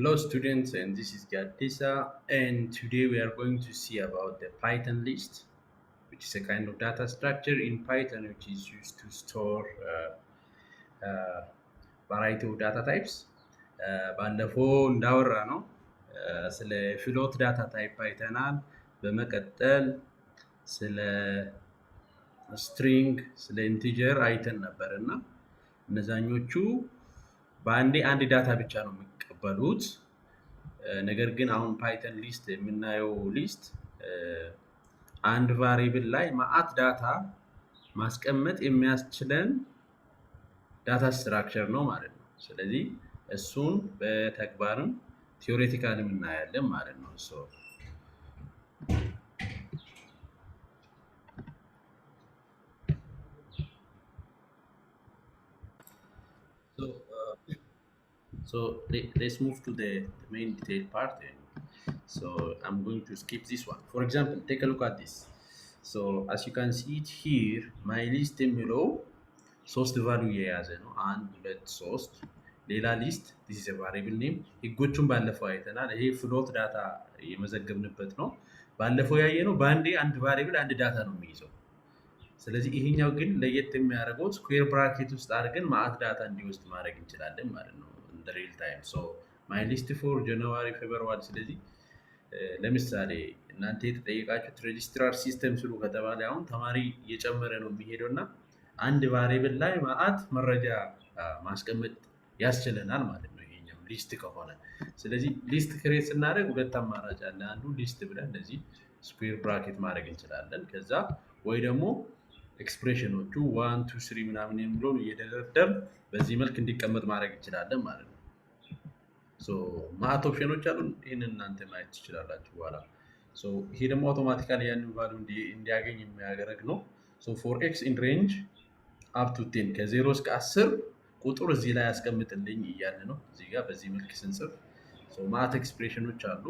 Hello students, and this is Gatisa, and today we are going to see about the Python list, which is a kind of data structure in Python which is used to store variety of data types. ባለፈው እንዳወራ ነው ስለ ፍሎት ዳታ ታይፕ አይተናል። በመቀጠል ስለ ስትሪንግ ስለ ኢንቲጀር አይተን ነበር እና እነዛኞቹ በአንዴ አንድ ዳታ ብቻ ነው የሚቀበሉት። ነገር ግን አሁን ፓይተን ሊስት የምናየው ሊስት አንድ ቫሪብል ላይ ማአት ዳታ ማስቀመጥ የሚያስችለን ዳታ ስትራክቸር ነው ማለት ነው። ስለዚህ እሱን በተግባርም ቲዮሬቲካልም እናያለን ማለት ነው። So let's move to the main detailed part. So I'm going to skip this one. For example, take a look at this. So as you can see it here, my list below ሶስት ቫልዩ የያዘ ነው። 1 2 3 ሌላ ሊስት this is a variable name ህጎቹን ባለፈው አይተናል። ይሄ ፍሎት ዳታ የመዘገብንበት ነው። ባለፈው ያየነው በአንዴ አንድ ቫሪብል አንድ ዳታ ነው የሚይዘው። ስለዚህ ይሄኛው ግን ለየት የሚያደርገው ስኩዌር ብራኬት ውስጥ አድርገን ማአት ዳታ እንዲወስድ ማድረግ እንችላለን ማለት ነው in the real time. So my list for January February ስለዚህ ለምሳሌ እናንተ የተጠየቃችሁት ሬጂስትራር ሲስተም ስሉ ከተባለ አሁን ተማሪ እየጨመረ ነው የሚሄደውና አንድ ቫሪብል ላይ ማአት መረጃ ማስቀመጥ ያስችለናል ማለት ነው ይሄኛው ሊስት ከሆነ። ስለዚህ ሊስት ክሬት ስናደርግ ሁለት አማራጭ አለ። አንዱ ሊስት ብለን እንደዚህ ስኩዌር ብራኬት ማድረግ እንችላለን። ከዛ ወይ ደግሞ ኤክስፕሬሽኖቹ 1 2 3 ምናምን የሚለው እየደረደር በዚህ መልክ እንዲቀመጥ ማድረግ እንችላለን ማለት ነው። ሶ ማአት ኦፕሽኖች አሉ። ይሄንን እናንተ ማየት ትችላላችሁ በኋላ። ሶ ይሄ ደግሞ አውቶማቲካሊ ያንን ቫልዩ እንዲያገኝ የሚያደርግ ነው። ሶ ፎር ኤክስ ኢን ሬንጅ አፕ ቱ 10 ከ0 እስከ 10 ቁጥር እዚህ ላይ ያስቀምጥልኝ እያለ ነው። እዚህ ጋር በዚህ መልክ ስንጽፍ ሶ ማት ኤክስፕሬሽኖች አሉ።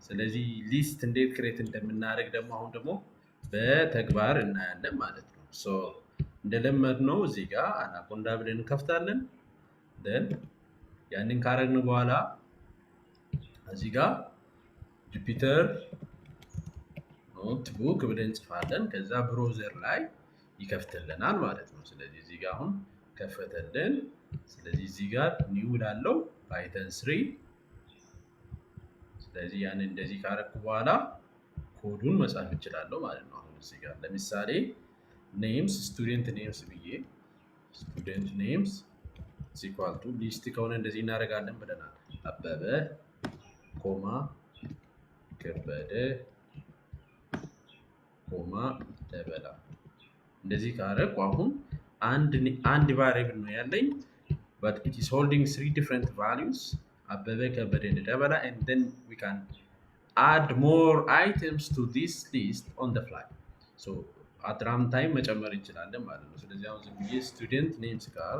ስለዚህ ሊስት እንዴት ክሬት እንደምናደርግ ደግሞ አሁን ደግሞ በተግባር እናያለን ማለት ነው። ሶ እንደለመድነው እዚህ ጋር አናኮንዳ ብለን እንከፍታለን። ደን ያንን ካረግን በኋላ እዚህ ጋር ጁፒተር ኖትቡክ ብለን እንጽፋለን። ከዛ ብሮዘር ላይ ይከፍትልናል ማለት ነው። ስለዚህ እዚህ ጋር አሁን ከፈተልን። ስለዚህ እዚህ ጋር ኒው ላለው ፓይተን 3 ስለዚህ ያንን እንደዚህ ካረኩ በኋላ ኮዱን መጻፍ እችላለሁ ማለት ነው። አሁን እዚህ ጋር ለምሳሌ ኔምስ ስቱደንት ኔምስ ብዬ ስቱደንት ኔምስ ኢኳል ቱ ሊስት ከሆነ እንደዚህ እናደርጋለን ብለናል። አበበ ኮማ ከበደ ኮማ ደበላ እንደዚህ ካረኩ አሁን አንድ ቫሪብል ነው ያለኝ but it is holding 3 different values አበበ ከበደ ደበላ and then we can add more items to this list on the fly. So at runtime መጨመር እንችላለን ማለት ነው። ስለዚህ አሁን ዝም ብዬ ስቱደንት ኔምስ ጋር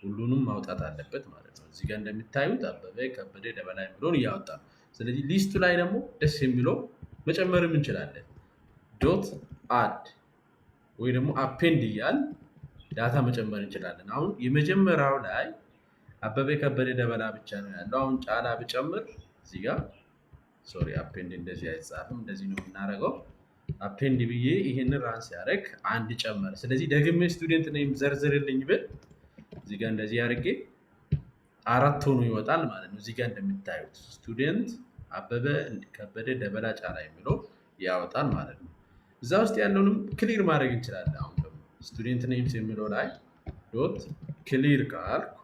ሁሉንም ማውጣት አለበት ማለት ነው። እዚህ ጋር እንደምታዩት አበበ ከበደ ደበላ የሚለውን እያወጣ ነው። ስለዚህ ሊስቱ ላይ ደግሞ ደስ የሚለው መጨመርም እንችላለን። ዶት አድ ወይ ደግሞ አፔንድ እያል ዳታ መጨመር እንችላለን። አሁን የመጀመሪያው ላይ አበበ ከበደ ደበላ ብቻ ነው ያለው። አሁን ጫላ ብጨምር እዚህ ጋር ሶሪ አፔንድ እንደዚህ አይጻፍም፣ እንደዚህ ነው የምናደርገው። አፔንድ ብዬ ይሄንን ራን ሲያደርግ አንድ ጨመረ። ስለዚህ ደግሜ ስቱደንት ኔም ዘርዝርልኝ ብል እዚህ ጋር እንደዚህ አድርጌ 4 ሆኖ ይወጣል ማለት ነው። እዚህ ጋር እንደምታዩት ስቱደንት አበበ ከበደ ደበላ ጫላ የሚለው ያወጣል ማለት ነው። እዛ ውስጥ ያለውንም ክሊር ማድረግ እንችላለን። አሁን ደግሞ ስቱደንት ኔምስ የሚለው ላይ ዶት ክሊር ካልኩ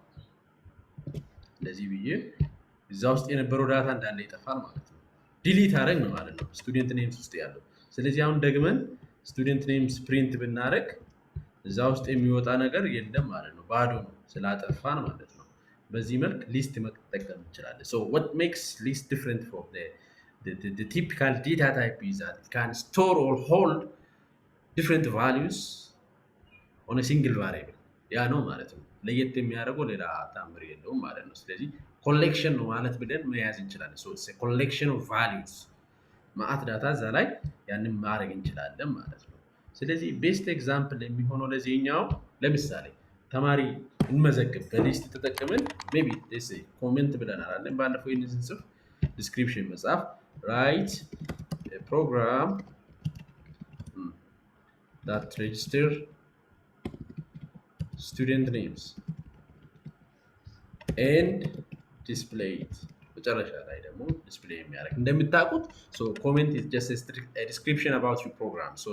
እንደዚህ ብዬ እዛ ውስጥ የነበረው ዳታ እንዳለ ይጠፋል ማለት ነው። ዲሊት አደረግ ነው ማለት ነው ስቱደንት ኔምስ ውስጥ ያለው። ስለዚህ አሁን ደግመን ስቱደንት ኔምስ ፕሪንት ብናደርግ እዛ ውስጥ የሚወጣ ነገር የለም ማለት ነው። ባዶ ነው ስላጠፋን ማለት ነው። በዚህ መልክ ሊስት መጠቀም እንችላለን። So what makes list different from the typical data type is that it can store or hold different values on a single variable. ያ ነው ማለት ነው። ለየት የሚያደርገው ሌላ ታምር የለውም ማለት ነው። ስለዚህ ኮሌክሽን ነው ማለት ብለን መያዝ እንችላለን። So it's a collection of values ማአት ዳታ እዛ ላይ ያንን ማድረግ እንችላለን ማለት ነው። ስለዚህ ቤስት ኤግዛምፕል የሚሆነው ለዚህኛው ለምሳሌ ተማሪ እንመዘግብ በሊስት ተጠቅመን ሜቢ ሌትስ ሴይ ኮሜንት ብለናል አለ ባለፈው ይህን ስንጽፍ ዲስክሪፕሽን መጻፍ ራይት ፕሮግራም that register student names and display it መጨረሻ ላይ ደግሞ ዲስፕሌይ የሚያደርግ እንደምታውቁት so comment is just a description about your program so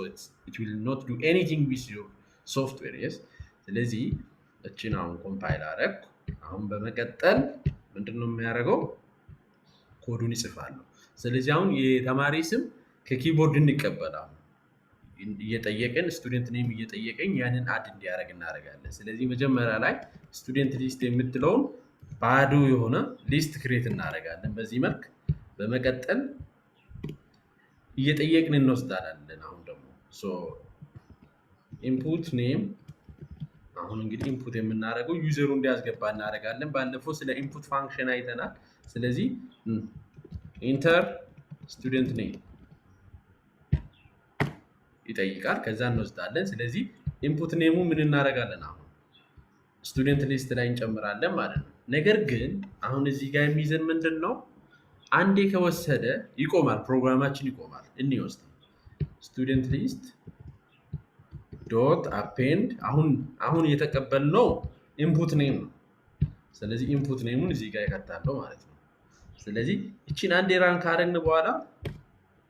it will not do anything with your software yes ስለዚህ እቺን አሁን ኮምፓይል አደረግ አሁን በመቀጠል ምንድነው የሚያደርገው ኮዱን ይጽፋሉ ስለዚህ አሁን የተማሪ ስም ከኪቦርድ እንቀበላለን እየጠየቀን ስቱደንት ኔም እየጠየቀኝ ያንን አድ እንዲያደርግ እናደርጋለን ስለዚህ መጀመሪያ ላይ ስቱደንት ሊስት የምትለውን ባዶ የሆነ ሊስት ክሬት እናደርጋለን በዚህ መልክ በመቀጠል እየጠየቅን እንወስዳለን አሁን ደግሞ ሶ ኢንፑት ኔም አሁን እንግዲህ ኢንፑት የምናደርገው ዩዘሩ እንዲያስገባ እናደርጋለን ባለፈው ስለ ኢንፑት ፋንክሽን አይተናል ስለዚህ ኢንተር ስቱደንት ኔም ይጠይቃል ከዛ እንወስዳለን ስለዚህ ኢንፑት ኔሙ ምን እናደርጋለን አሁን ስቱደንት ሊስት ላይ እንጨምራለን ማለት ነው ነገር ግን አሁን እዚህ ጋር የሚይዘን ምንድነው አንዴ ከወሰደ ይቆማል ፕሮግራማችን ይቆማል እንይወስድ ስቱደንት ሊስት ዶት አፔንድ አሁን እየተቀበልነው ኢንፑት ኔም ነው ስለዚህ ኢንፑት ኔሙን እዚህ ጋር ይከታለው ማለት ነው ስለዚህ እቺን አንዴ ራን ካረግን በኋላ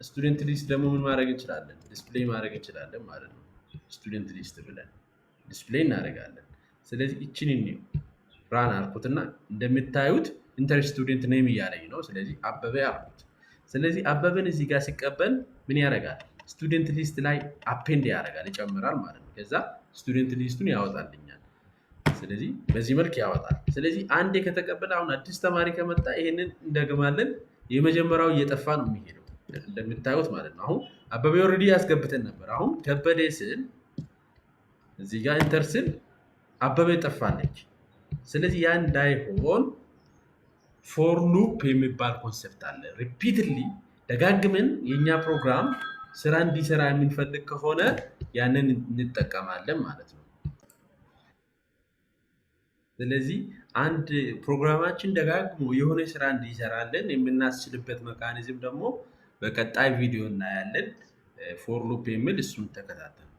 ስቱደንት ሊስት ደግሞ ምን ማድረግ እንችላለን ዲስፕሌይ ማድረግ እንችላለን ማለት ነው ስቱደንት ሊስት ብለን ዲስፕሌይ እናደርጋለን ስለዚህ እቺን ነው ራን አልኩትና እንደምታዩት ኢንተር ስቱደንት ኔም እያለኝ ነው ስለዚህ አበበ አልኩት ስለዚህ አበበን እዚህ ጋር ሲቀበል ምን ያደርጋል ስቱደንት ሊስት ላይ አፔንድ ያደርጋል ይጨምራል ማለት ነው ከዛ ስቱደንት ሊስቱን ያወጣልኛል ስለዚህ በዚህ መልክ ያወጣል ስለዚህ አንዴ ከተቀበለ አሁን አዲስ ተማሪ ከመጣ ይሄንን እንደገማለን የመጀመሪያው እየጠፋ ነው የሚሄደው እንደምታዩት ማለት ነው አሁን አበበ ኦሬዲ ያስገብተን ነበር አሁን ከበደ ስል እዚህ ጋር ኢንተር ስል አበበ ጠፋለች ስለዚህ ያ እንዳይሆን ፎር ሉፕ የሚባል ኮንሰፕት አለ ሪፒትሊ ደጋግመን የኛ ፕሮግራም ስራ እንዲሰራ የምንፈልግ ከሆነ ያንን እንጠቀማለን ማለት ነው ስለዚህ አንድ ፕሮግራማችን ደጋግሞ የሆነ ስራ እንዲሰራለን የምናስችልበት ሜካኒዝም ደግሞ በቀጣይ ቪዲዮ እናያለን ፎር ሉፕ የሚል እሱን ተከታተሉ